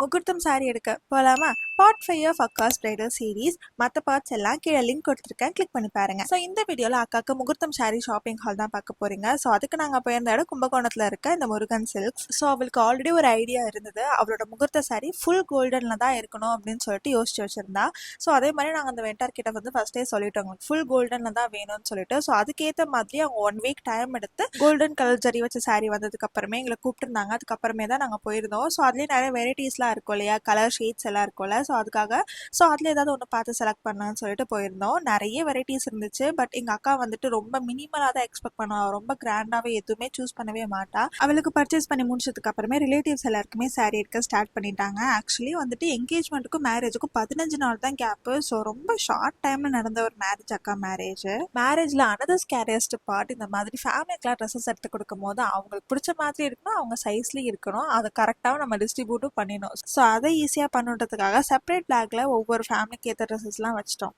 முகூர்த்தம் சாரி எடுக்க போலாமா? பார்ட் 5 ஆஃப் அக்காஸ் பிரைடல் சீரீஸ். மற்ற பார்ட்ஸ் எல்லாம் கீழே லிங்க் கொடுத்துருக்கேன், கிளிக் பண்ணி பாருங்க. ஸோ இந்த வீடியோவில் அக்காக்கு முகூர்த்தம் சாரி ஷாப்பிங் ஹால் தான் பார்க்க போறீங்க. ஸோ அதுக்கு நாங்கள் போயிருந்த இடம் கும்பகோணத்தில் இருக்க இந்த முருகன் சில்க்ஸ். ஸோ அவளுக்கு ஆல்ரெடி ஒரு ஐடியா இருந்தது, அவளோட முகூர்த்த சாரி ஃபுல் கோல்டன்ல தான் இருக்கணும் அப்படின்னு சொல்லிட்டு யோசிச்சு வச்சிருந்தா. ஸோ அதே மாதிரி நாங்கள் அந்த வெண்டார் கிட்ட வந்து ஃபர்ஸ்டே சொல்லிட்டோம், ஃபுல் கோல்டன்ல தான் வேணும்னு சொல்லிட்டு. ஸோ அதுக்கேற்ற மாதிரி அவங்க 1 வீக் டைம் எடுத்து கோல்டன் கலர் ஜரி வச்ச சாரி வந்ததுக்கு அப்புறமே எங்களை கூப்பிட்டுருந்தாங்க. அதுக்கப்புறமே தான் நாங்கள் போயிருந்தோம். ஸோ அதுலேயே நிறைய வெரைட்டிஸ்லாம் இருக்கும் இல்லையா, கலர் ஷேட்ஸ் எல்லாம் இருக்கும்ல. ஸோ அதுக்காக அதில் ஏதாவது ஒன்று பார்த்து செலக்ட் பண்ணலான்னு சொல்லிட்டு போயிருந்தோம். நிறைய வெரைட்டிஸ் இருந்துச்சு. பட் எங்கள் அக்கா வந்துட்டு ரொம்ப மினிமலாக தான் எக்ஸ்பெக்ட் பண்ணுவா, ரொம்ப கிராண்டாகவே எதுவுமே சூஸ் பண்ணவே மாட்டா. அவளுக்கு பர்ச்சேஸ் பண்ணி முடிச்சதுக்கு அப்புறமே ரிலேட்டிவ்ஸ் எல்லாருக்குமே சாரி எடுக்க ஸ்டார்ட் பண்ணிட்டாங்க. ஆக்சுவலி வந்துட்டு என்கேஜ்மெண்ட்டுக்கும் மேரேஜுக்கும் 15 நாள் தான் கேப்பு. ஸோ ரொம்ப ஷார்ட் டைம்ல நடந்த ஒரு மேரேஜ் அக்கா மேரேஜ். மேரேஜ்ல அனதர் ஸ்கேரியஸ்ட் பார்ட், இந்த மாதிரி ஃபேமிலிக்கெலாம் ட்ரெஸ்ஸஸ் எடுத்து கொடுக்கும் போது அவங்களுக்கு பிடிச்ச மாதிரி இருக்கணும், அவங்க சைஸ்லயும் இருக்கணும், அதை கரெக்டாக நம்ம டிஸ்ட்ரிபியூட்டும் பண்ணிடணும். ஸோ அதை ஈஸியாக பண்ணுறதுக்காக செப்பரேட் பேக்ல ஒவ்வொரு ஃபேமிலிக்கு ஏற்ற ட்ரெஸ்ஸஸ்லாம் வச்சிட்டோம்.